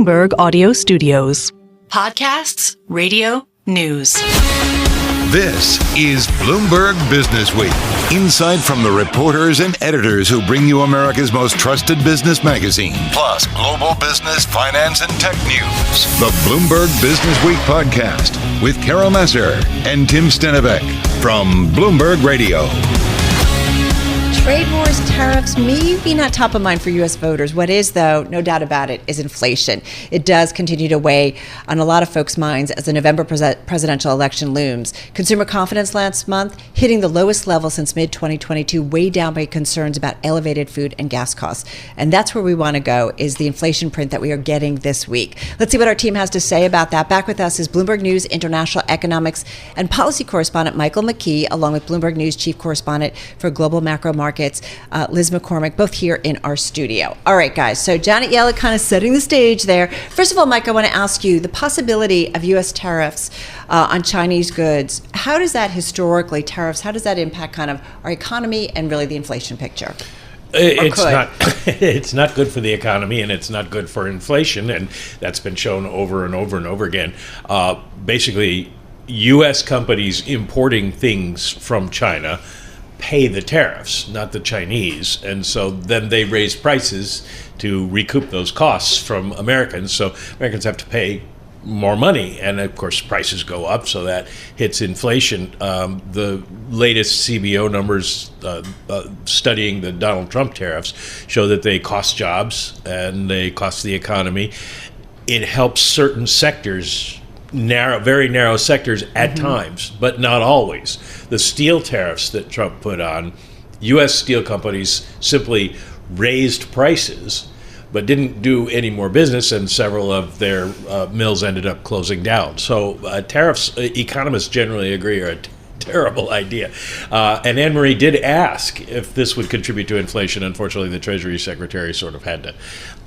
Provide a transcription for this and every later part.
Bloomberg Audio Studios. Podcasts, radio, news. This is Bloomberg Businessweek. Insight from the reporters and editors who bring you America's most trusted business magazine, plus global business, finance, and tech news. The Bloomberg Businessweek podcast with Carol Massar and Tim Stenivek from Bloomberg Radio. Trade wars, tariffs, maybe not top of mind for U.S. voters. What is, though, no doubt about it, is inflation. It does continue to weigh on a lot of folks' minds as the November presidential election looms. Consumer confidence last month hitting the lowest level since mid-2022, weighed down by concerns about elevated food and gas costs. And that's where we want to go, is the inflation print that we are getting this week. Let's see what our team has to say about that. Back with us is Bloomberg News International Economics and Policy Correspondent Michael McKee, along with Bloomberg News Chief Correspondent for Global Macro Markets, Liz McCormick, both here in our studio. All right, guys. So Janet Yellen kind of setting the stage there. First of all, Mike, I want to ask you the possibility of U.S. tariffs on Chinese goods. How does that historically, tariffs, how does that impact kind of our economy and really the inflation picture? It's not good for the economy, and it's not good for inflation, and that's been shown over and over and over again. Basically, U.S. companies importing things from China pay the tariffs, not the Chinese, and so then they raise prices to recoup those costs from Americans. So Americans have to pay more money, and of course prices go up, so that hits inflation. The latest CBO numbers studying the Donald Trump tariffs show that they cost jobs and they cost the economy. It helps certain sectors, very narrow sectors at times, but not always. The steel tariffs that Trump put on, U.S. steel companies simply raised prices but didn't do any more business, and several of their mills ended up closing down. So tariffs, economists generally agree, are a terrible idea. And Anne-Marie did ask if this would contribute to inflation. Unfortunately, the Treasury Secretary sort of had to,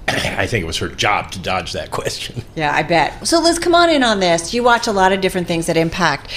I think it was her job to dodge that question. Yeah, I bet. So Liz, come on in on this. You watch a lot of different things that impact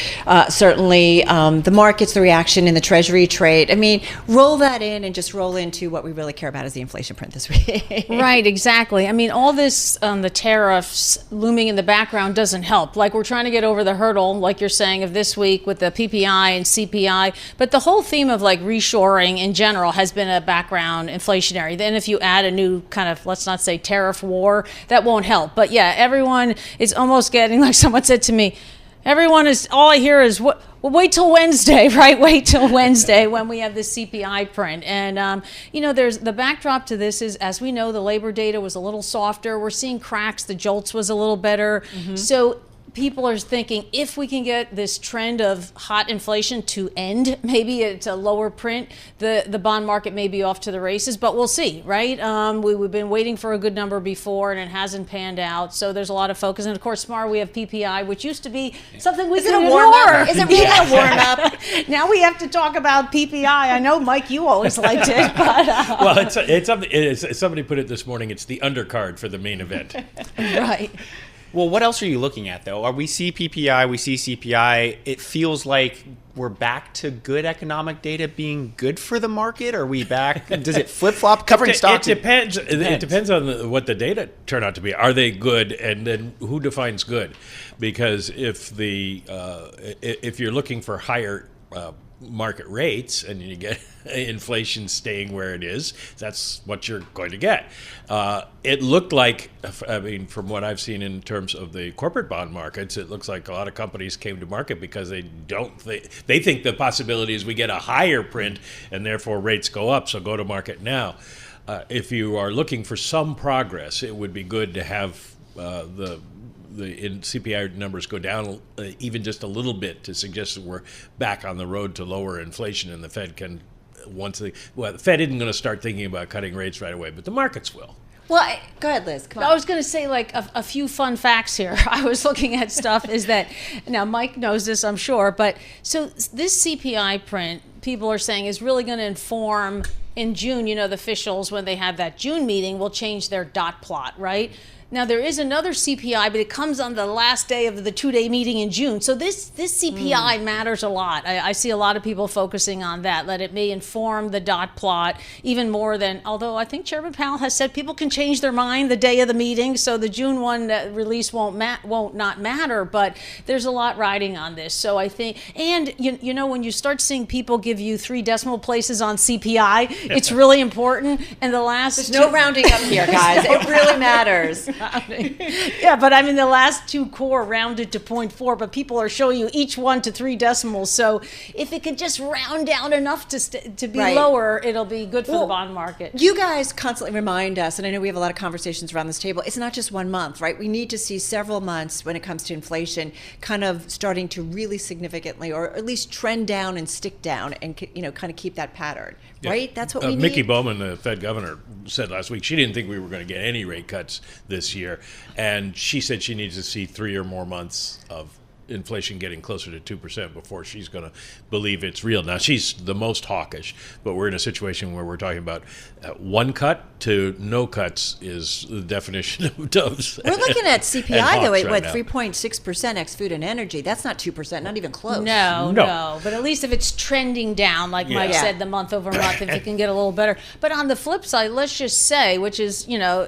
certainly the markets, the reaction in the Treasury trade. I mean, roll that in and just roll into what we really care about is the inflation print this week. Right, exactly. I mean, all this, the tariffs looming in the background doesn't help. Like, we're trying to get over the hurdle, like you're saying, of this week with the PPI and CPI. But the whole theme of like reshoring in general has been a background inflationary. Then if you add a new kind of, let's not say tariff war, that won't help. But yeah, everyone is almost getting, like someone said to me, everyone is, all I hear is, well, wait till Wednesday, right? Wait till Wednesday when we have this CPI print. And, there's the backdrop to this is, as we know, the labor data was a little softer. We're seeing cracks. The JOLTS was a little better. So people are thinking, if we can get this trend of hot inflation to end, maybe it's a lower print, the bond market may be off to the races, but we'll see, right? We've been waiting for a good number before, and it hasn't panned out, so there's a lot of focus. And of course, tomorrow we have PPI, which used to be something we could ignore. Is it really a warm-up? Now we have to talk about PPI. I know, Mike, you always liked it, but... Well, it's somebody put it this morning, it's the undercard for the main event. Right. Well, what else are you looking at, though? We see PPI, we see CPI. It feels like we're back to good economic data being good for the market. Are we back? Does it flip-flop? Covering stocks? It depends. It depends on what the data turn out to be. Are they good? And then who defines good? Because if you're looking for higher market rates and you get inflation staying where it is, that's what you're going to get. It looked like, from what I've seen in terms of the corporate bond markets, it looks like a lot of companies came to market because they think the possibility is we get a higher print and therefore rates go up, so go to market now. If you are looking for some progress, it would be good to have the CPI numbers go down even just a little bit to suggest that we're back on the road to lower inflation, and the Fed can, the Fed isn't going to start thinking about cutting rates right away, but the markets will. Well, go ahead, Liz. Come on. I was going to say, like, a few fun facts here. I was looking at stuff is that, now Mike knows this, I'm sure, but so this CPI print, people are saying, is really going to inform in June, the officials, when they have that June meeting, will change their dot plot, right? Now, there is another CPI, but it comes on the last day of the 2-day meeting in June. So this CPI matters a lot. I see a lot of people focusing on that, that it may inform the dot plot even more than, although I think Chairman Powell has said people can change their mind the day of the meeting, so the June 1 release won't not matter, but there's a lot riding on this. So I think, and you know, when you start seeing people give you 3 decimal places on CPI, it's really important. And the last... There's no rounding up here, guys. It really matters. Yeah, but I mean, the last 2 core rounded to 0.4, but people are showing you each one to 3 decimals. So if it could just round down enough to be lower, it'll be good for the bond market. You guys constantly remind us, and I know we have a lot of conversations around this table, it's not just 1 month, right? We need to see several months when it comes to inflation kind of starting to really significantly, or at least trend down and stick down and, you know, kind of keep that pattern, right? That's what we need. McKee Bowman, the Fed governor, said last week she didn't think we were going to get any rate cuts this year, and she said she needs to see 3 or more months of inflation getting closer to 2% before she's going to believe it's real. Now, she's the most hawkish, but we're in a situation where we're talking about 1 cut to no cuts is the definition of doves. We're looking at CPI, though, at 3.6% ex food and energy. That's not 2%, not even close. No. But at least if it's trending down, like Mike said, the month over month, if it can get a little better. But on the flip side, let's just say, which is, you know,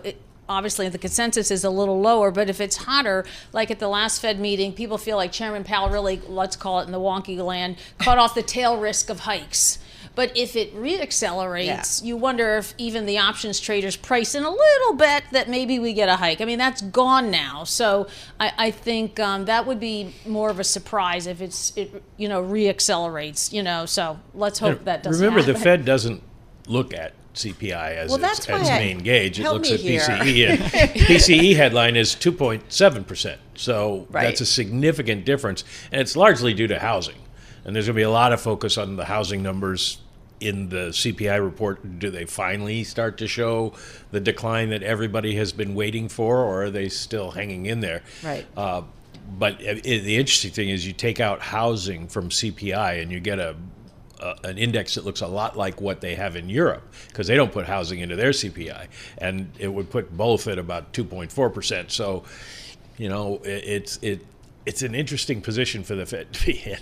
obviously the consensus is a little lower, but if it's hotter, like at the last Fed meeting, people feel like Chairman Powell really, let's call it in the wonky land, cut off the tail risk of hikes. But if it reaccelerates, you wonder if even the options traders price in a little bet that maybe we get a hike. I mean, that's gone now. So I think that would be more of a surprise if it reaccelerates, you know. So let's hope that doesn't Remember, happen. the Fed doesn't look at CPI as its main gauge. It looks at PCE, and PCE headline is 2.7%. So that's a significant difference, and it's largely due to housing. And there's going to be a lot of focus on the housing numbers in the CPI report. Do they finally start to show the decline that everybody has been waiting for, or are they still hanging in there? Right. But the interesting thing is you take out housing from CPI and you get an index that looks a lot like what they have in Europe, because they don't put housing into their CPI, and it would put both at about 2.4%. So, you know, it's an interesting position for the Fed to be in.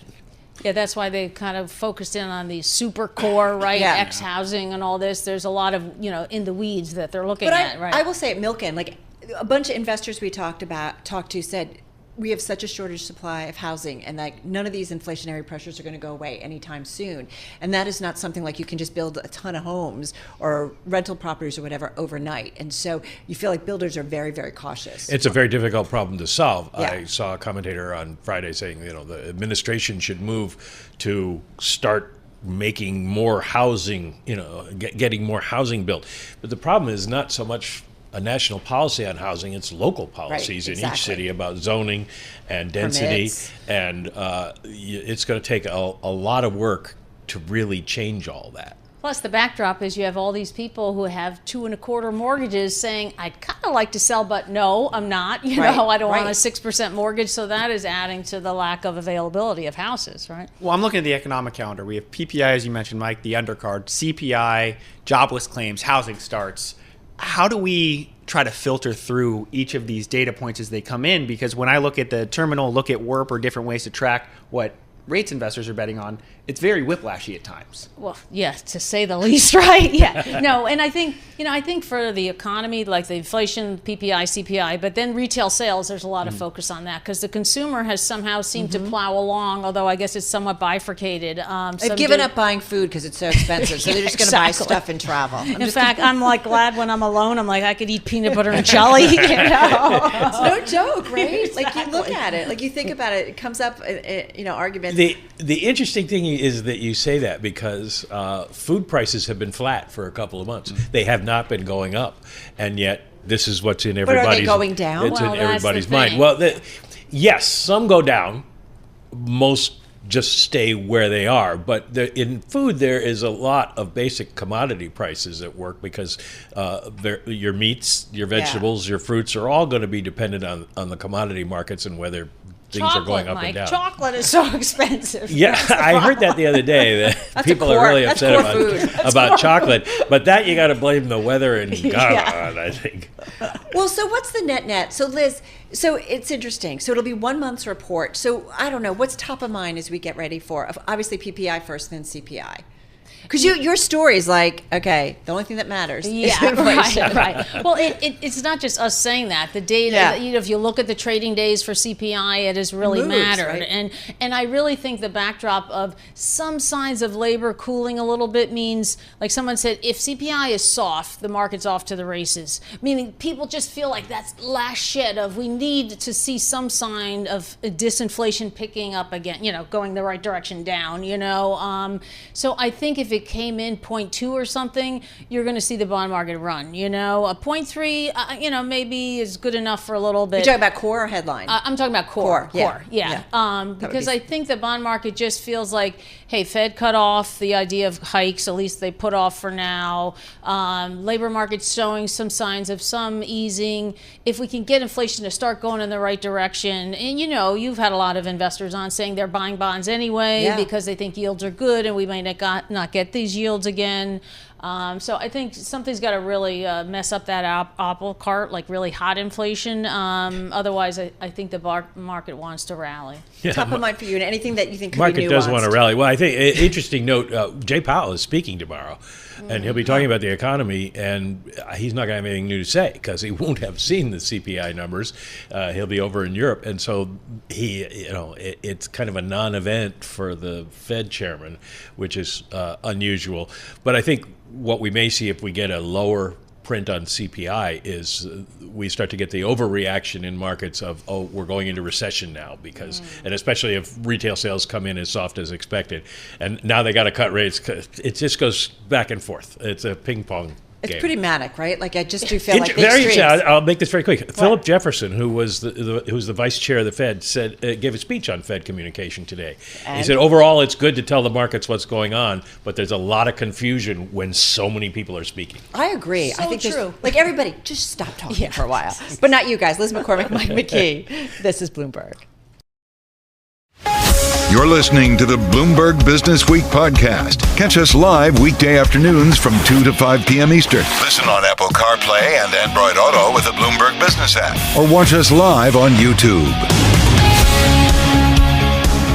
Yeah, that's why they kind of focused in on the super core, right? X housing and all this. There's a lot of, you know, in the weeds that they're looking at, right? I will say at Milken, like a bunch of investors we talked to said, we have such a shortage supply of housing, and like none of these inflationary pressures are going to go away anytime soon. And that is not something like you can just build a ton of homes or rental properties or whatever overnight. And so you feel like builders are very, very cautious. It's a very difficult problem to solve. Yeah. I saw a commentator on Friday saying, you know, the administration should move to start making more housing, you know, getting more housing built. But the problem is not so much a national policy on housing, it's local policies in each city about zoning and density. Permits. And it's going to take a lot of work to really change all that. Plus, the backdrop is you have all these people who have 2.25% mortgages saying, I'd kind of like to sell, but no, I'm not. You know, I don't want a 6% mortgage. So that is adding to the lack of availability of houses, right? Well, I'm looking at the economic calendar. We have PPI, as you mentioned, Mike, the undercard, CPI, jobless claims, housing starts. How do we try to filter through each of these data points as they come in? Because when I look at the terminal, look at WIRP or different ways to track what rates investors are betting on, it's very whiplashy at times. Well, yeah, to say the least, right? Yeah. No, and I think for the economy, like the inflation, PPI, CPI, but then retail sales, there's a lot of focus on that because the consumer has somehow seemed to plow along, although I guess it's somewhat bifurcated. They've given up buying food because it's so expensive, so they're just going to buy stuff and travel. In fact, I'm like glad when I'm alone, I'm like, I could eat peanut butter and jelly. You know? It's no joke, right? Like you look at it, like you think about it, it comes up, arguments. The interesting thing is that you say that because food prices have been flat for a couple of months. They have not been going up, and yet this is what's in everybody's. But are they going down? It's in everybody's mind. Well, yes, some go down. Most just stay where they are. But in food, there is a lot of basic commodity prices at work because your meats, your vegetables, your fruits are all going to be dependent on the commodity markets and whether things are going up Mike, and down. Chocolate is so expensive. Yeah, I heard that the other day that people are really upset about chocolate, but that you got to blame the weather in Ghana on, I think. Well, so what's the net? So Liz, so it's interesting. So it'll be 1 month's report. So I don't know, what's top of mind as we get ready for, obviously PPI first, then CPI? Because your story is like, okay, the only thing that matters is inflation. Right. Well, it's not just us saying that. The data, if you look at the trading days for CPI, it has really mattered. Right? And I really think the backdrop of some signs of labor cooling a little bit means, like someone said, if CPI is soft, the market's off to the races. Meaning people just feel like that's last shed of we need to see some sign of disinflation picking up again, going the right direction down, So I think if it came in 0.2 or something, you're going to see the bond market run. A 0.3, maybe is good enough for a little bit. You're talking about core or headline? I'm talking about core. Yeah. Because I think the bond market just feels like, hey, Fed cut off the idea of hikes, at least they put off for now. Labor market's showing some signs of some easing. If we can get inflation to start going in the right direction, and you've had a lot of investors on saying they're buying bonds anyway because they think yields are good and we may not get these yields again. So I think something's got to really mess up that apple cart, like really hot inflation. Otherwise, I think the market wants to rally. Yeah. Top of mind for you, and anything that you think could market be nuanced. does want to rally. Well, I think interesting note. Jay Powell is speaking tomorrow, and he'll be talking about the economy, and he's not going to have anything new to say because he won't have seen the CPI numbers. He'll be over in Europe, and so it's kind of a non-event for the Fed chairman, which is unusual. But I think what we may see if we get a lower print on CPI is we start to get the overreaction in markets of, we're going into recession now because, and especially if retail sales come in as soft as expected. And now they got to cut rates. It just goes back and forth. It's a ping pong It's game. Pretty manic, right? Like I just do feel like the very extremes. I'll make this very quick. Philip Jefferson, who was the vice chair of the Fed, gave a speech on Fed communication today. And he said, overall, it's good to tell the markets what's going on, but there's a lot of confusion when so many people are speaking. I agree. So I think true. Like everybody, just stop talking for a while. But not you guys. Liz McCormick, Mike McKee. This is Bloomberg. You're listening to the Bloomberg Businessweek podcast. Catch us live weekday afternoons from 2 to 5 p.m. Eastern. Listen on Apple CarPlay and Android Auto with the Bloomberg Business app. Or watch us live on YouTube.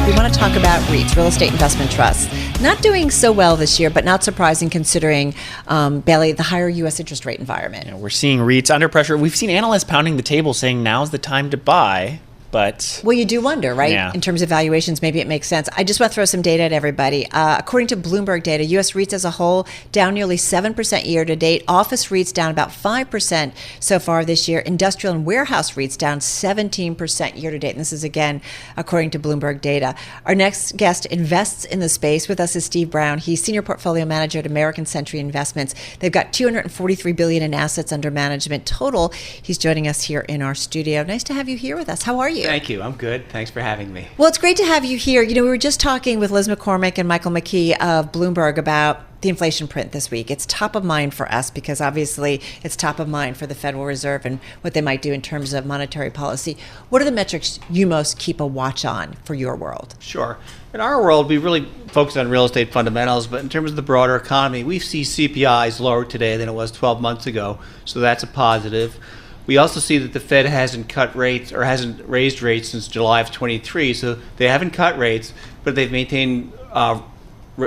We want to talk about REITs, real estate investment trusts. Not doing so well this year, but not surprising considering, Bailey, the higher U.S. interest rate environment. We're seeing REITs under pressure. We've seen analysts pounding the table saying now's the time to buy. But well, you do wonder, right? Yeah. In terms of valuations, maybe it makes sense. I just want to throw some data at everybody. According to Bloomberg data, U.S. REITs as a whole down nearly 7% year to date. Office REITs down about 5% so far this year. Industrial and warehouse REITs down 17% year to date. And this is, again, according to Bloomberg data. Our next guest invests in the space. With us is Steve Brown. He's Senior Portfolio Manager at American Century Investments. They've got $243 billion in assets under management total. He's joining us here in our studio. Nice to have you here with us. How are you? Thank you. I'm good. Thanks for having me. Well, it's great to have you here. We were just talking with Liz McCormick and Michael McKee of Bloomberg about the inflation print this week. It's top of mind for us because obviously it's top of mind for the Federal Reserve and what they might do in terms of monetary policy. What are the metrics you most keep a watch on for your world? Sure. In our world, we really focus on real estate fundamentals, but in terms of the broader economy, we see CPIs lower today than it was 12 months ago, so that's a positive. We also see that the Fed hasn't cut rates or hasn't raised rates since July of 23, so they haven't cut rates, but they've maintained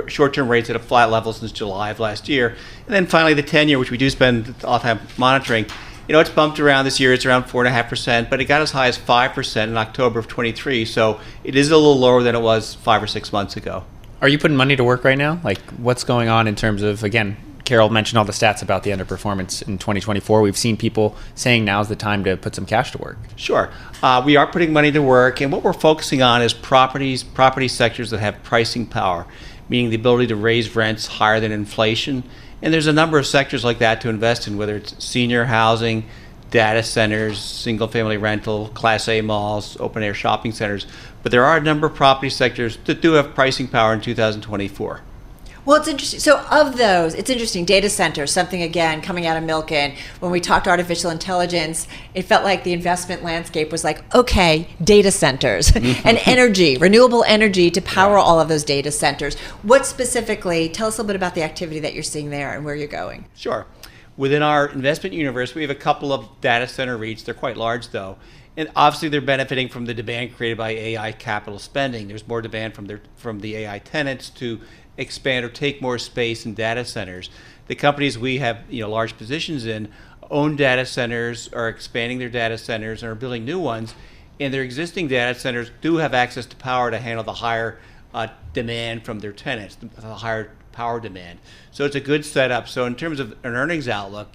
short-term rates at a flat level since July of last year. And then finally, the 10-year, which we do spend a lot of time monitoring, it's bumped around this year. It's around 4.5%, but it got as high as 5% in October of 23, so it is a little lower than it was 5 or 6 months ago. are you putting money to work right now? Like, what's going on in terms of, again, Carol mentioned all the stats about the underperformance in 2024. We've seen people saying now's the time to put some cash to work. Sure. We are putting money to work, and what we're focusing on is property sectors that have pricing power, meaning the ability to raise rents higher than inflation. And there's a number of sectors like that to invest in, whether it's senior housing, data centers, single-family rental, Class A malls, open-air shopping centers. But there are a number of property sectors that do have pricing power in 2024. Well, it's interesting. So of those, it's interesting. Data centers, something again coming out of Milken. When we talked artificial intelligence, it felt like the investment landscape was like, okay, data centers and energy, renewable energy to power all of those data centers. What specifically, tell us a little bit about the activity that you're seeing there and where you're going. Sure. Within our investment universe, we have a couple of data center REITs. They're quite large, though. And obviously, they're benefiting from the demand created by AI capital spending. There's more demand from the AI tenants to expand or take more space in data centers. The companies we have large positions in own data centers, are expanding their data centers, and are building new ones. And their existing data centers do have access to power to handle the higher demand from their tenants, the higher power demand. So it's a good setup. So in terms of an earnings outlook,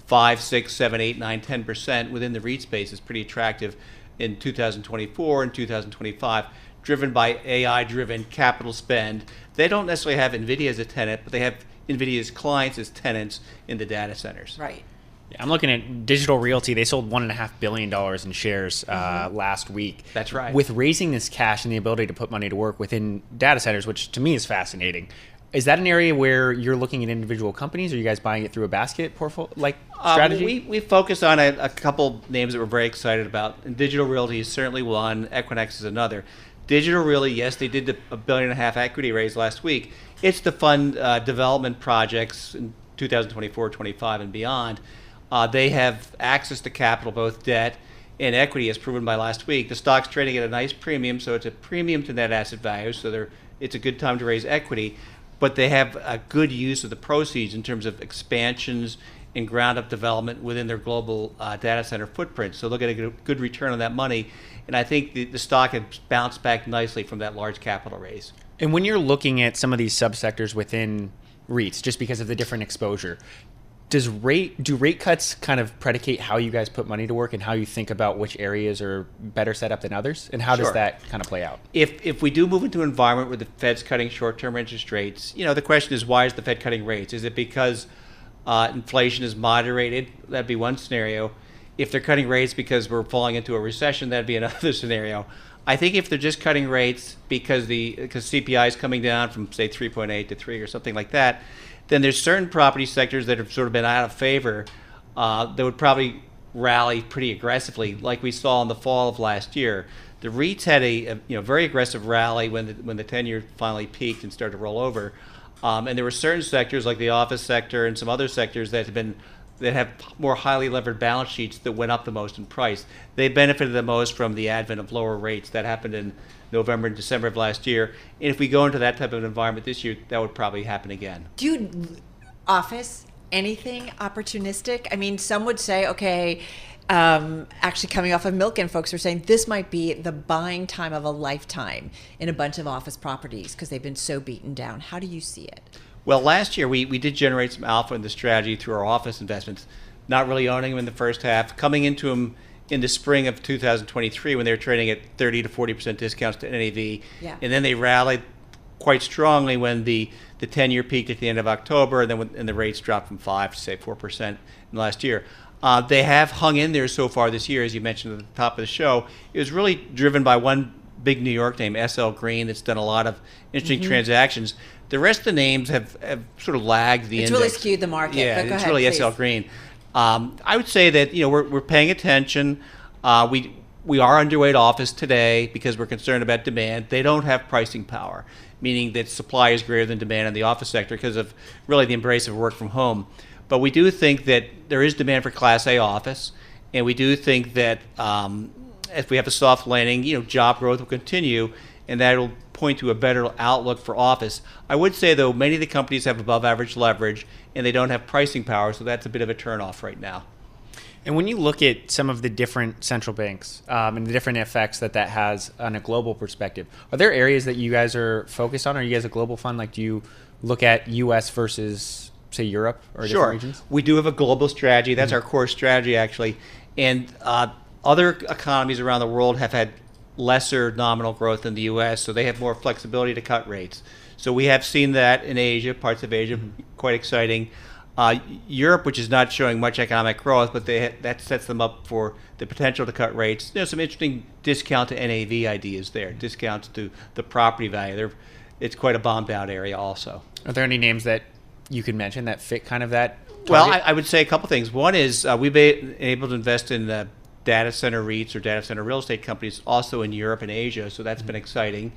5, 6, 7, 8, 9, 10% within the REIT space is pretty attractive in 2024 and 2025, driven by AI-driven capital spend. They don't necessarily have NVIDIA as a tenant, but they have NVIDIA's clients as tenants in the data centers. Right. Yeah, I'm looking at Digital Realty. They sold $1.5 billion in shares last week. That's right. With raising this cash and the ability to put money to work within data centers, which to me is fascinating. Is that an area where you're looking at individual companies, or are you guys buying it through a basket portfolio strategy? We focus on a couple names that we're very excited about. And Digital Realty is certainly one. Equinix is another. Digital Realty, yes, they did a $1.5 billion equity raise last week. It's to fund development projects in 2024, 25, and beyond. They have access to capital, both debt and equity, as proven by last week. The stock's trading at a nice premium, so it's a premium to net asset value. So it's a good time to raise equity. But they have a good use of the proceeds in terms of expansions and ground-up development within their global data center footprint. So they'll get a good return on that money. And I think the stock has bounced back nicely from that large capital raise. And when you're looking at some of these subsectors within REITs, just because of the different exposure, do rate cuts kind of predicate how you guys put money to work and how you think about which areas are better set up than others? And how does that kind of play out? If we do move into an environment where the Fed's cutting short-term interest rates, the question is, why is the Fed cutting rates? Is it because inflation is moderated? That'd be one scenario. If they're cutting rates because we're falling into a recession, that'd be another scenario. I think if they're just cutting rates because CPI is coming down from, say, 3.8 to 3 or something like that, then there's certain property sectors that have sort of been out of favor that would probably rally pretty aggressively, like we saw in the fall of last year. The REITs had a very aggressive rally when the 10-year finally peaked and started to roll over, and there were certain sectors like the office sector and some other sectors that have more highly levered balance sheets that went up the most in price. They benefited the most from the advent of lower rates. That happened in November and December of last year. And if we go into that type of environment this year, that would probably happen again. Do you office anything opportunistic? I mean, some would say, okay, actually coming off of Milken, folks are saying this might be the buying time of a lifetime in a bunch of office properties because they've been so beaten down. How do you see it? Well, last year we did generate some alpha in the strategy through our office investments, not really owning them in the first half, coming into them in the spring of 2023 when they were trading at 30 to 40% discounts to NAV. Yeah. And then they rallied quite strongly when the 10-year peaked at the end of October, and then the rates dropped from 5 to, say, 4% in the last year. They have hung in there so far this year, as you mentioned at the top of the show. It was really driven by one big New York name, SL Green, that's done a lot of interesting transactions. The rest of the names have sort of lagged the index. It's really skewed the market. Yeah, but go it's ahead, really please. SL Green. I would say that we're paying attention. We are underweight office today because we're concerned about demand. They don't have pricing power, meaning that supply is greater than demand in the office sector because of really the embrace of work from home. But we do think that there is demand for Class A office, and we do think that if we have a soft landing, job growth will continue, and that will point to a better outlook for office. I would say, though, many of the companies have above average leverage, and they don't have pricing power, so that's a bit of a turnoff right now. And when you look at some of the different central banks and the different effects that has on a global perspective, are there areas that you guys are focused on? Are you guys a global fund? Like, do you look at U.S. versus, say, Europe or different regions? We do have a global strategy. That's our core strategy, actually. And other economies around the world have had lesser nominal growth than the U.S., so they have more flexibility to cut rates. So we have seen that in Asia, parts of Asia, quite exciting. Europe, which is not showing much economic growth, but that sets them up for the potential to cut rates. Some interesting discount to NAV ideas there, discounts to the property value. It's quite a bombed out area also. Are there any names that you could mention that fit kind of that target? Well, I would say a couple things. One is we've been able to invest in data center REITs or data center real estate companies also in Europe and Asia, so that's been exciting.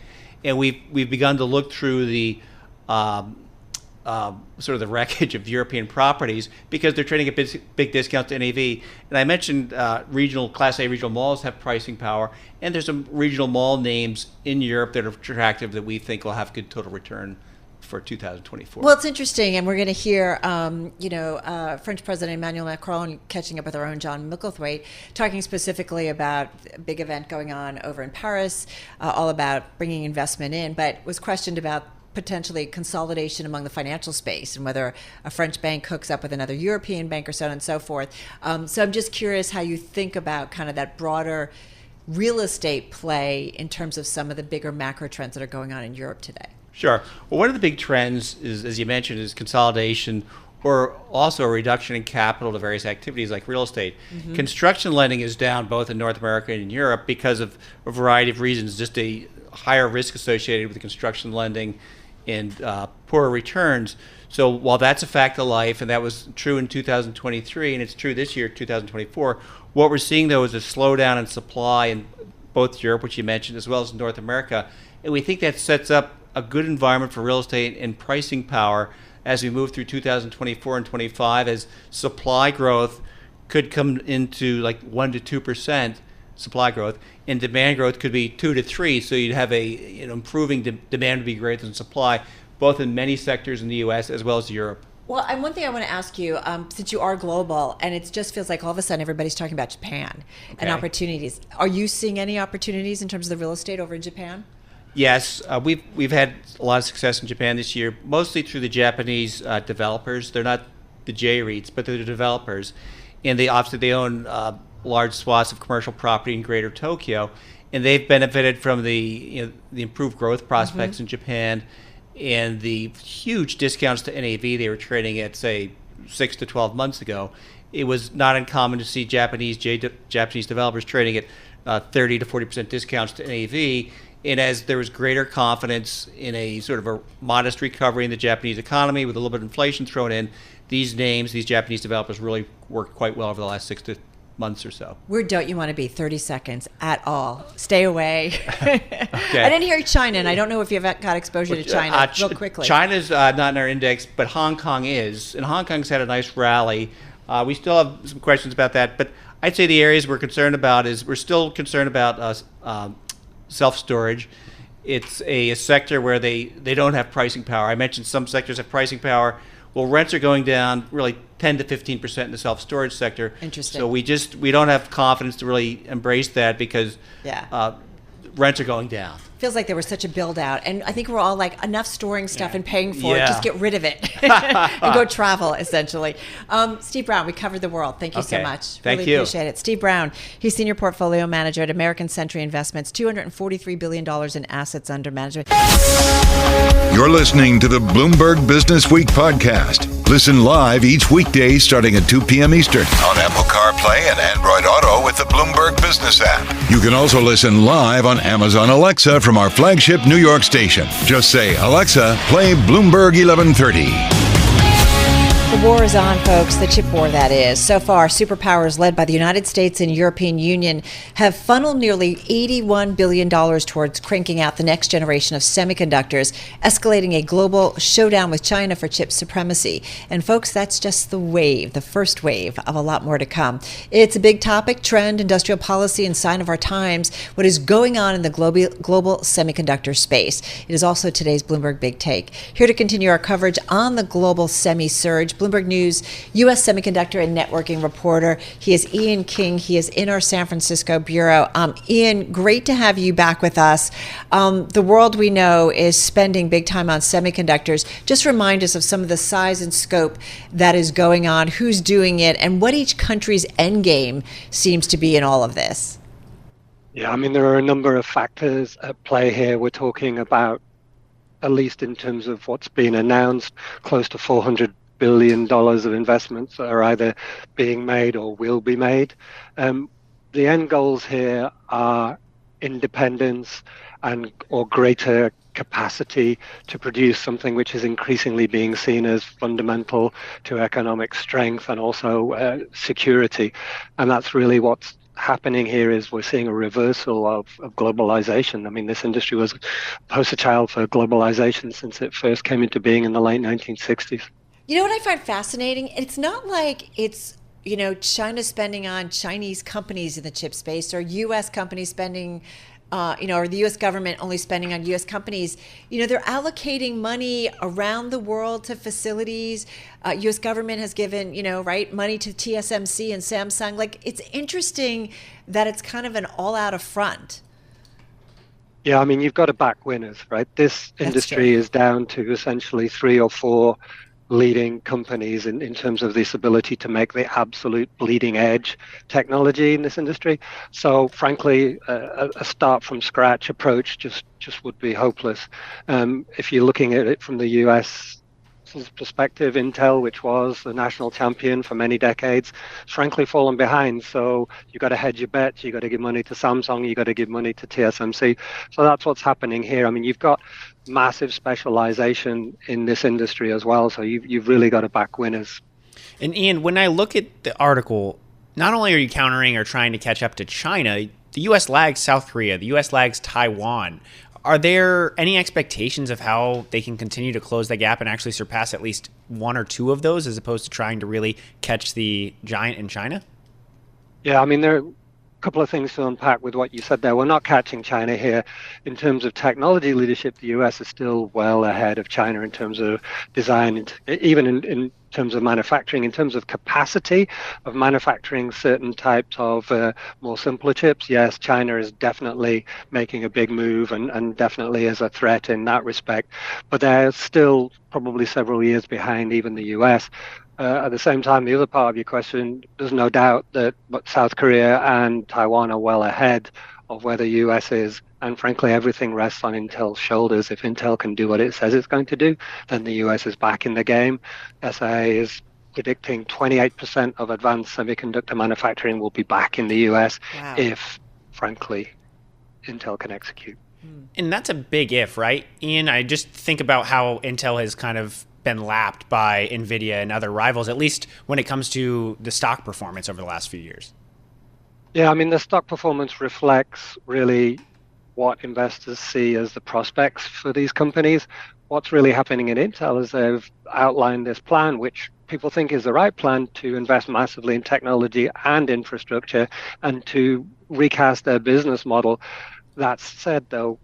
And we've begun to look through the sort of the wreckage of European properties because they're trading at big discounts to NAV. And I mentioned Class A regional malls have pricing power, and there's some regional mall names in Europe that are attractive that we think will have good total return for 2024. Well, it's interesting, and we're going to hear, French President Emmanuel Macron catching up with our own John Micklethwaite, talking specifically about a big event going on over in Paris, all about bringing investment in, but was questioned about potentially consolidation among the financial space and whether a French bank hooks up with another European bank or so on and so forth. So I'm just curious how you think about kind of that broader real estate play in terms of some of the bigger macro trends that are going on in Europe today. Sure. Well, one of the big trends is, as you mentioned, is consolidation or also a reduction in capital to various activities like real estate. Mm-hmm. Construction lending is down both in North America and in Europe because of a variety of reasons, just a higher risk associated with the construction lending and poorer returns. So while that's a fact of life, and that was true in 2023, and it's true this year, 2024, what we're seeing, though, is a slowdown in supply in both Europe, which you mentioned, as well as North America. And we think that sets up a good environment for real estate and pricing power as we move through 2024 and 25, as supply growth could come into like 1% to 2% supply growth, and demand growth could be 2 to 3. So you'd have improving demand would be greater than supply, both in many sectors in the U.S. as well as Europe. Well, and one thing I want to ask you, since you are global, and it just feels like all of a sudden everybody's talking about Japan and opportunities. Are you seeing any opportunities in terms of the real estate over in Japan? Yes, we've had a lot of success in Japan this year, mostly through the Japanese developers. They're not the J-REITs, but they're the developers, and they own large swaths of commercial property in Greater Tokyo, and they've benefited from the improved growth prospects in Japan and the huge discounts to NAV they were trading at, say, 6 to 12 months ago. It was not uncommon to see Japanese developers trading at 30 to 40% discounts to NAV. And as there was greater confidence in a sort of a modest recovery in the Japanese economy with a little bit of inflation thrown in, these Japanese developers really worked quite well over the last 6 to months or so. Where don't you want to be? 30 seconds at all. Stay away. Okay. I didn't hear China, and I don't know if you've got exposure to China real quickly. China's not in our index, but Hong Kong is. And Hong Kong's had a nice rally. We still have some questions about that, but I'd say the areas we're concerned about is we're still concerned about self-storage. It's a sector where they don't have pricing power. I mentioned some sectors have pricing power. Well, rents are going down really 10 to 15% in the self-storage sector. Interesting. So we don't have confidence to really embrace that because rents are going down. Feels like there was such a build out, and I think we're all like, enough storing stuff and paying for it, just get rid of it and go travel, essentially. Steve Brown, we covered the world. Thank you so much. Thank really you. Appreciate it. Steve Brown, he's Senior Portfolio Manager at American Century Investments, $243 billion in assets under management. You're listening to the Bloomberg Businessweek podcast. Listen live each weekday starting at 2 p.m. Eastern on Apple CarPlay and Android Auto with the Bloomberg Business app. You can also listen live on Amazon Alexa from our flagship New York station. Just say, Alexa, play Bloomberg 1130. The war is on, folks, the chip war, that is. So far, superpowers led by the United States and European Union have funneled nearly $81 billion towards cranking out the next generation of semiconductors, escalating a global showdown with China for chip supremacy. And folks, that's just the first wave of a lot more to come. It's a big topic, trend, industrial policy, and sign of our times, what is going on in the global semiconductor space. It is also today's Bloomberg Big Take. Here to continue our coverage on the global semi-surge, Bloomberg News U.S. Semiconductor and Networking reporter. He is Ian King. He is in our San Francisco bureau. Ian, great to have you back with us. The world, we know, is spending big time on semiconductors. Just remind us of some of the size and scope that is going on, who's doing it, and what each country's end game seems to be in all of this. Yeah, I mean, there are a number of factors at play here. We're talking about, at least in terms of what's been announced, close to $400 billion of investments that are either being made or will be made. The end goals here are independence or greater capacity to produce something which is increasingly being seen as fundamental to economic strength and also security. And that's really what's happening here. Is we're seeing a reversal of globalization. I mean, this industry was poster child for globalization since it first came into being in the late 1960s. You know what I find fascinating? It's not like it's, China spending on Chinese companies in the chip space, or U.S. companies spending, or the U.S. government only spending on U.S. companies. They're allocating money around the world to facilities. U.S. government has given, money to TSMC and Samsung. Like, it's interesting that it's kind of an all-out affront. Yeah, I mean, you've got to back winners, right? This industry is down to essentially 3 or 4 leading companies in terms of this ability to make the absolute bleeding edge technology in this industry. So frankly, a start from scratch approach just would be hopeless. If you're looking at it from the US perspective, Intel, which was the national champion for many decades, has frankly fallen behind. So you've got to hedge your bets. You've got to give money to Samsung. You've got to give money to TSMC. So that's what's happening here. I mean, you've got massive specialization in this industry as well. So you've really got to back winners. And Ian, when I look at the article, not only are you countering or trying to catch up to China, the U.S. lags South Korea, the U.S. lags Taiwan. Are there any expectations of how they can continue to close that gap and actually surpass at least 1 or 2 of those, as opposed to trying to really catch the giant in China? Yeah, I mean, there are a couple of things to unpack with what you said there. We're not catching China here. In terms of technology leadership, the US is still well ahead of China in terms of design, even in terms of manufacturing, in terms of capacity of manufacturing certain types of more simpler chips. Yes, China is definitely making a big move and definitely is a threat in that respect. But they're still probably several years behind even the US. At the same time, the other part of your question, there's no doubt that South Korea and Taiwan are well ahead of where the US is. And frankly, everything rests on Intel's shoulders. If Intel can do what it says it's going to do, then the US is back in the game. SIA is predicting 28% of advanced semiconductor manufacturing will be back in the US if, frankly, Intel can execute. And that's a big if, right? Ian, I just think about how Intel has kind of been lapped by NVIDIA and other rivals, at least when it comes to the stock performance over the last few years. Yeah, I mean, the stock performance reflects really what investors see as the prospects for these companies. What's really happening in Intel is they've outlined this plan, which people think is the right plan, to invest massively in technology and infrastructure and to recast their business model. That said, though,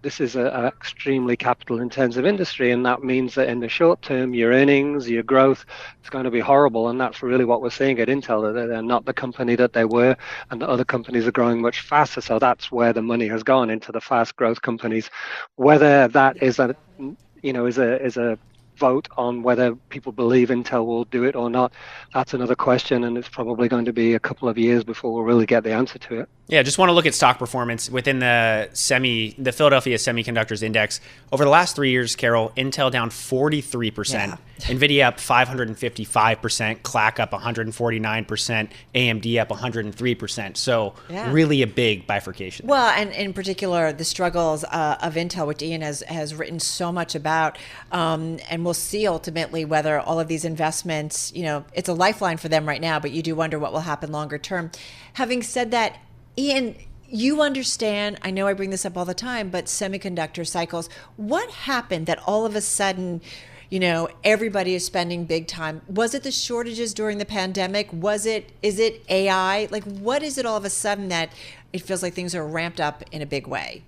this is an extremely capital-intensive industry, and that means that in the short term, your earnings, your growth is going to be horrible, and that's really what we're seeing at Intel. They're not the company that they were, and the other companies are growing much faster, so that's where the money has gone, into the fast growth companies. Whether that is a vote on whether people believe Intel will do it or not, that's another question, and it's probably going to be a couple of years before we'll really get the answer to it. Yeah, just want to look at stock performance within the Philadelphia Semiconductors Index. Over the last 3 years, Carol, Intel down 43%, NVIDIA up 555%, CLAC up 149%, AMD up 103%. So really a big bifurcation. Well, and in particular, the struggles of Intel, which Ian has written so much about, and we'll see ultimately whether all of these investments, it's a lifeline for them right now, but you do wonder what will happen longer term. Having said that, Ian, you understand, I know I bring this up all the time, but semiconductor cycles, what happened that all of a sudden, everybody is spending big time? Was it the shortages during the pandemic? Is it AI? Like, what is it all of a sudden that it feels like things are ramped up in a big way?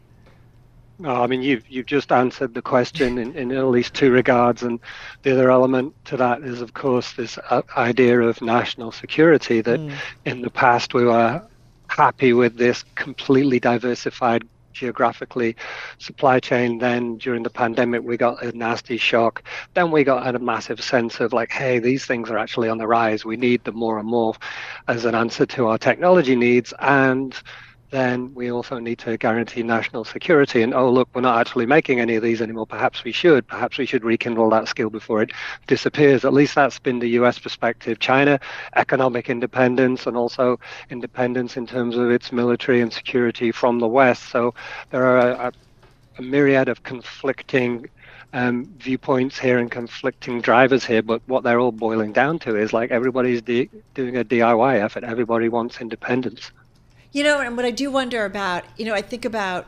No, I mean, you've just answered the question in at least 2 regards, and the other element to that is, of course, this idea of national security, that in the past we were happy with this completely diversified geographically supply chain. Then during the pandemic, we got a nasty shock. Then we got a massive sense of like, hey, these things are actually on the rise. We need them more and more as an answer to our technology needs. And then we also need to guarantee national security. And, oh, look, we're not actually making any of these anymore. Perhaps we should. Perhaps we should rekindle that skill before it disappears. At least that's been the US perspective. China, economic independence, and also independence in terms of its military and security from the West. So there are a myriad of conflicting viewpoints here and conflicting drivers here, but what they're all boiling down to is like everybody's doing a DIY effort. Everybody wants independence. And what I do wonder about, I think about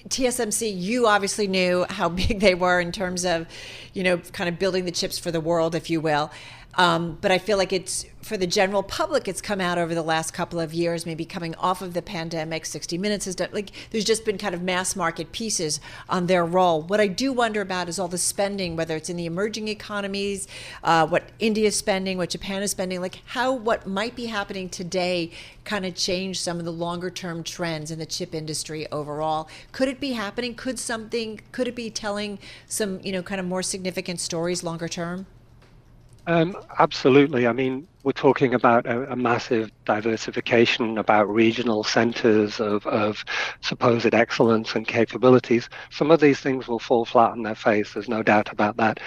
TSMC. You obviously knew how big they were in terms of, kind of building the chips for the world, if you will. But I feel like it's, for the general public, it's come out over the last couple of years, maybe coming off of the pandemic. 60 Minutes has done, there's just been kind of mass market pieces on their role. What I do wonder about is all the spending, whether it's in the emerging economies, what India's spending, what Japan is spending, how what might be happening today kind of change some of the longer term trends in the chip industry overall. Could it be happening? Could it be telling some, kind of more significant stories longer term? Absolutely. I mean, we're talking about a massive diversification, about regional centers of supposed excellence and capabilities. Some of these things will fall flat on their face. There's no doubt about that.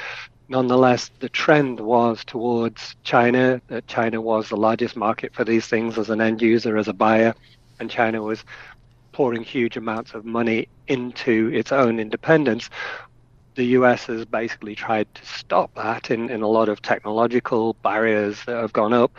Nonetheless, the trend was towards China, that China was the largest market for these things as an end user, as a buyer, and China was pouring huge amounts of money into its own independence. The US has basically tried to stop that in a lot of technological barriers that have gone up.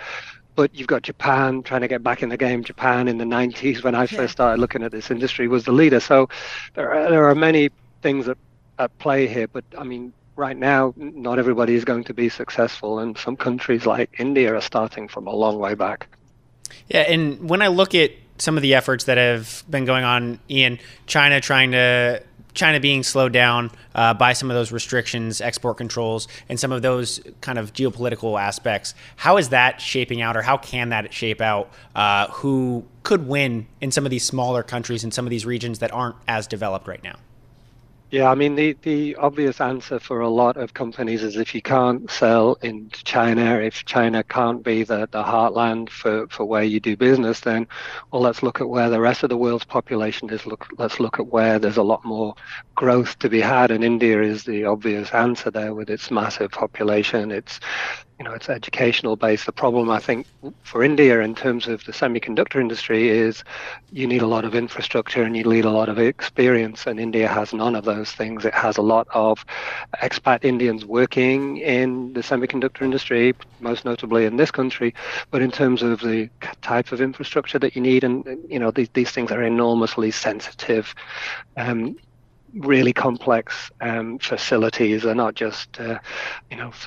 But you've got Japan trying to get back in the game. Japan in the 90s, when I first started looking at this industry, was the leader. So there are many things at play here. But I mean, right now, not everybody is going to be successful. And some countries like India are starting from a long way back. Yeah, and when I look at some of the efforts that have been going on in China, China being slowed down by some of those restrictions, export controls, and some of those kind of geopolitical aspects. How is that shaping out, or how can that shape out who could win in some of these smaller countries in some of these regions that aren't as developed right now? Yeah, I mean, the obvious answer for a lot of companies is if you can't sell into China, if China can't be the heartland for where you do business, then, well, let's look at where the rest of the world's population is. Let's look at where there's a lot more growth to be had, and India is the obvious answer there with its massive population, its educational base. The problem, I think, for India in terms of the semiconductor industry is you need a lot of infrastructure and you need a lot of experience, and India has none of those things. It has a lot of expat Indians working in the semiconductor industry, most notably in this country, but in terms of the type of infrastructure that you need, and these things are enormously sensitive, really complex facilities. Are not just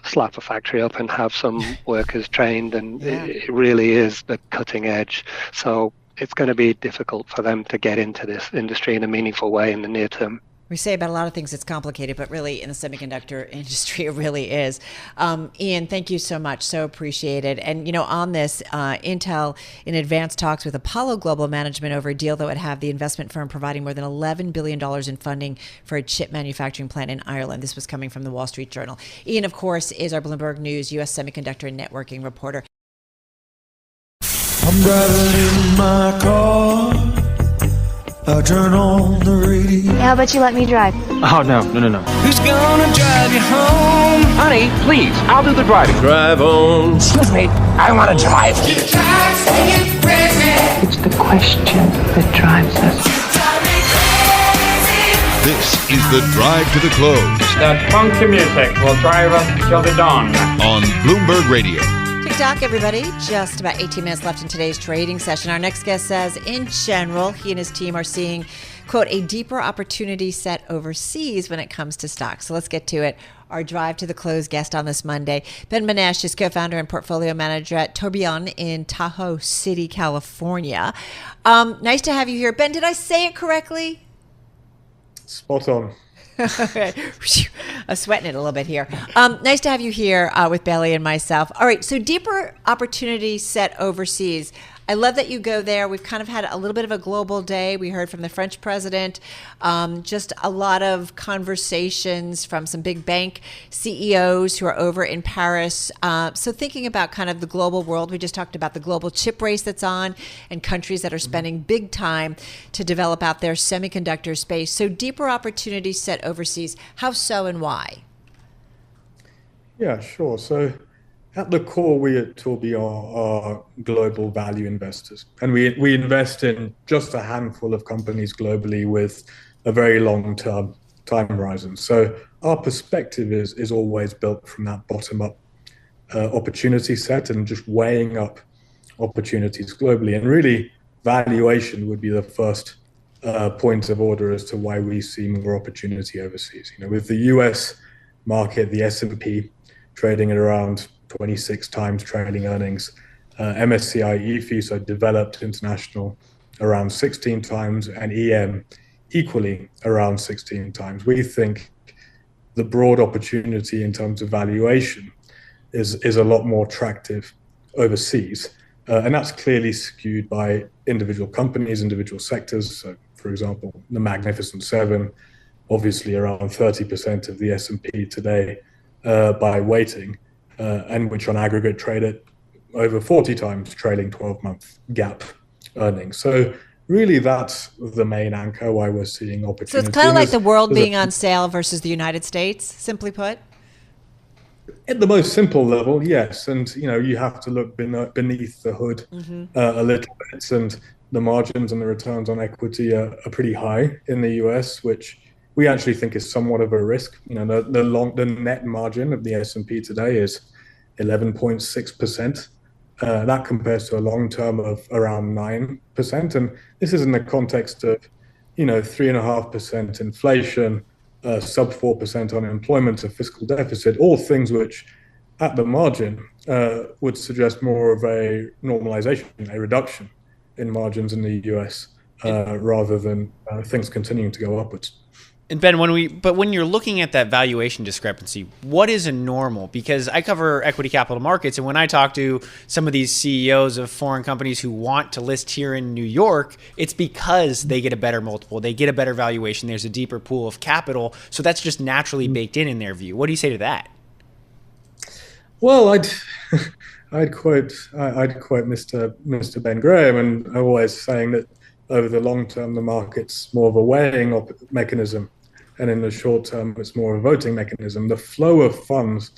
slap a factory up and have some workers trained, and it really is the cutting edge. So it's going to be difficult for them to get into this industry in a meaningful way in the near term. We say about a lot of things it's complicated, but really in the semiconductor industry, it really is. Ian, thank you so much. So appreciated. And, on this, Intel in advanced talks with Apollo Global Management over a deal that would have the investment firm providing more than $11 billion in funding for a chip manufacturing plant in Ireland. This was coming from the Wall Street Journal. Ian, of course, is our Bloomberg News U.S. semiconductor and networking reporter. I'm driving in my car. I turn on the radio. How about you let me drive? Oh, no. Who's gonna drive you home? Honey, please, I'll do the driving. Drive on. Excuse me, I want to drive. It's the question that drives us. This is the Drive to the Close That funky music will drive us till the dawn. on Bloomberg Radio. TikTok, everybody. Just about 18 minutes left in today's trading session. Our next guest says, in general, he and his team are seeing, quote, a deeper opportunity set overseas when it comes to stocks. So let's get to it. Our Drive to the Close guest on this Monday, Ben Beneche is co-founder and portfolio manager at Tourbillon in Tahoe City, California. Nice to have you here. Ben, did I say it correctly? Spot on. I'm sweating it a little bit here. Nice to have you here with Bailey and myself. All right, so deeper opportunity set overseas. I love that you go there. We've kind of had a little bit of a global day. We heard from the French president, just a lot of conversations from some big bank CEOs who are over in Paris. So thinking about kind of the global world, we just talked about the global chip race that's on and countries that are spending big time to develop out their semiconductor space. So deeper opportunity set overseas. How so and why? Yeah, sure. So at the core, we at Tourbillon are global value investors, and we invest in just a handful of companies globally with a very long-term time horizon. So our perspective is always built from that bottom-up opportunity set and just weighing up opportunities globally. And really, valuation would be the first point of order as to why we see more opportunity overseas. With the US market, the S&P trading at around 26 times trailing earnings, MSCI EFI, so developed international, around 16 times, and EM equally around 16 times. We think the broad opportunity in terms of valuation is a lot more attractive overseas. And that's clearly skewed by individual companies, individual sectors. So, for example, the Magnificent Seven, obviously around 30% of the S&P today by weighting, and which on aggregate trade at over 40 times trailing 12-month gap earnings. So really that's the main anchor why we're seeing opportunity. So it's kind of like the world being on sale versus the United States, simply put? At the most simple level, yes. And, you have to look beneath the hood a little bit. And the margins and the returns on equity are pretty high in the US, which we actually think is somewhat of a risk. The net margin of the S&P today is 11.6%. That compares to a long term of around 9%. And this is in the context of, 3.5% inflation, sub 4% unemployment, a fiscal deficit, all things which at the margin would suggest more of a normalization, a reduction in margins in the US rather than things continuing to go upwards. And Ben, when you're looking at that valuation discrepancy, what is a normal? Because I cover equity capital markets, and when I talk to some of these CEOs of foreign companies who want to list here in New York, it's because they get a better multiple, they get a better valuation, there's a deeper pool of capital, so that's just naturally baked in their view. What do you say to that? Well, I'd quote Mr. Ben Graham, and always saying that over the long term, the market's more of a weighing mechanism. And in the short term, it's more of a voting mechanism. The flow of funds,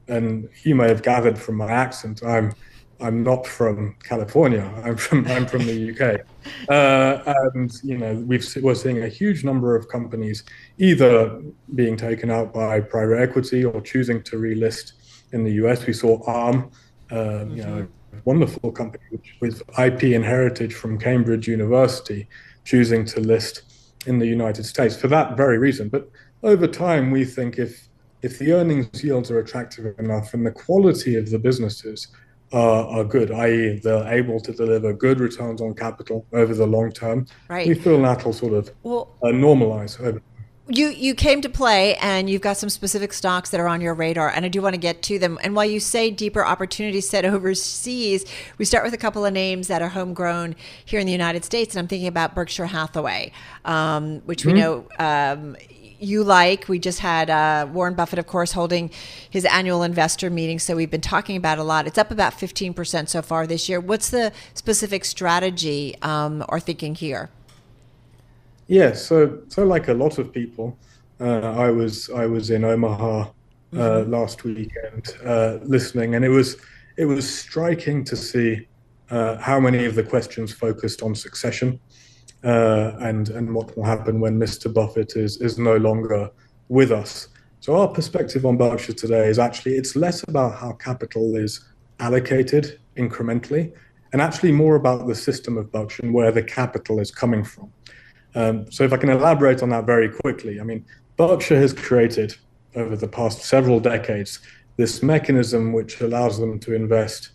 and you may have gathered from my accent, I'm not from California. I'm from the UK, and we're seeing a huge number of companies either being taken out by private equity or choosing to relist in the US. We saw Arm, a wonderful company with IP and heritage from Cambridge University, choosing to list in the United States for that very reason. But over time, we think if the earnings yields are attractive enough and the quality of the businesses are good, i.e. they're able to deliver good returns on capital over the long term, right, we feel that'll sort of normalize over time. You came to play, and you've got some specific stocks that are on your radar, and I do want to get to them. And while you say deeper opportunity set overseas, we start with a couple of names that are homegrown here in the United States, and I'm thinking about Berkshire Hathaway, which we know you like. We just had Warren Buffett, of course, holding his annual investor meeting, so we've been talking about it a lot. It's up about 15% so far this year. What's the specific strategy or thinking here? Yeah, so like a lot of people, I was in Omaha last weekend listening, and it was striking to see how many of the questions focused on succession and what will happen when Mr. Buffett is no longer with us. So our perspective on Berkshire today is actually it's less about how capital is allocated incrementally, and actually more about the system of Berkshire and where the capital is coming from. So if I can elaborate on that very quickly, I mean, Berkshire has created over the past several decades this mechanism which allows them to invest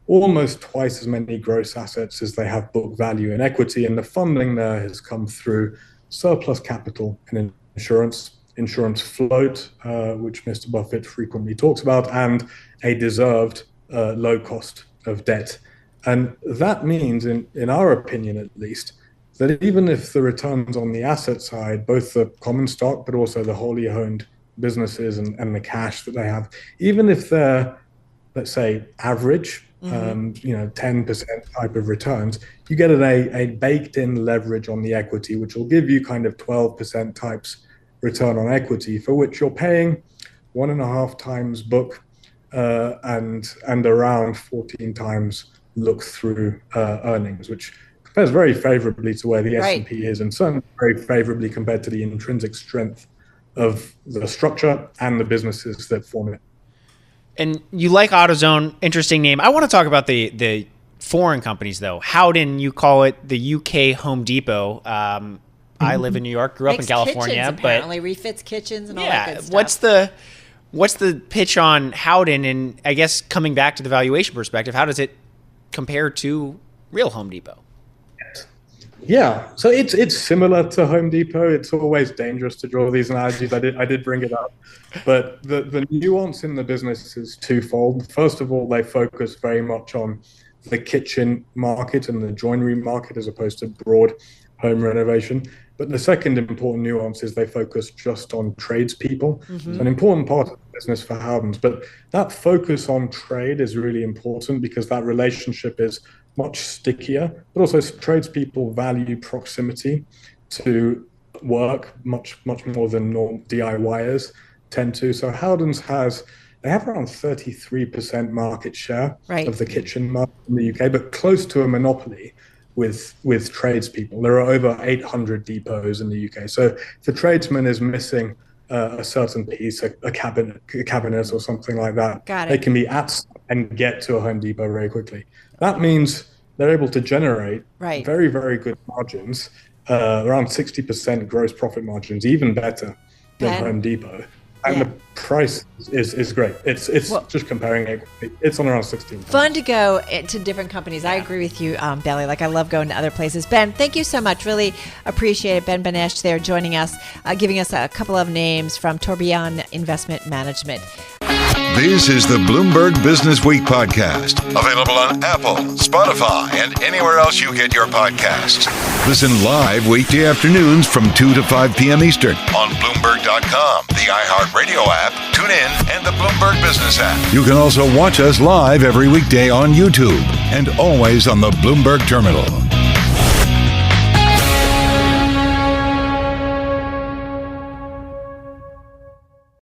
almost twice as many gross assets as they have book value in equity. And the funding there has come through surplus capital and insurance float, which Mr. Buffett frequently talks about, and a deserved low cost of debt. And that means, in our opinion at least, that even if the returns on the asset side, both the common stock, but also the wholly owned businesses and the cash that they have, even if they're, let's say, average, 10% type of returns, you get a baked in leverage on the equity, which will give you kind of 12% types return on equity, for which you're paying 1.5 times book and around 14 times look through earnings, which compares very favorably to where the Right. S&P is, and certainly very favorably compared to the intrinsic strength of the structure and the businesses that form it. And you like AutoZone, interesting name. I want to talk about the foreign companies, though. Howden, you call it the UK Home Depot. I live in New York, grew up in Makes California, kitchens, apparently refits kitchens and all that good stuff. What's the pitch on Howden? And I guess coming back to the valuation perspective, how does it compare to real Home Depot? Yeah, so it's similar to Home Depot. It's always dangerous to draw these analogies. I did bring it up, but the nuance in the business is twofold. First of all, they focus very much on the kitchen market and the joinery market as opposed to broad home renovation. But the second important nuance is they focus just on tradespeople. Mm-hmm. So an important part of the business for Howden's. But that focus on trade is really important because that relationship is much stickier. But also tradespeople value proximity to work much more than normal DIYers tend to. So Howden's they have around 33% market share of the kitchen market in the UK, but close to a monopoly with tradespeople. There are over 800 depots in the UK. So if a tradesman is missing a certain piece, a cabinet or something like that, they can be at and get to a Home Depot very quickly. That means they're able to generate very, very good margins, around 60% gross profit margins, even better than Home Depot. And the price is great. It's just comparing it. It's on around 16. Fun to go to different companies. I agree with you, Belly. Like I love going to other places. Ben, thank you so much. Really appreciate it. Ben Beneche there joining us, giving us a couple of names from Tourbillon Investment Management. This is the Bloomberg Businessweek podcast, available on Apple, Spotify, and anywhere else you get your podcasts. Listen live weekday afternoons from 2 to 5 p.m. Eastern on Bloomberg.com, the iHeartRadio app, TuneIn, and the Bloomberg Business app. You can also watch us live every weekday on YouTube and always on the Bloomberg Terminal.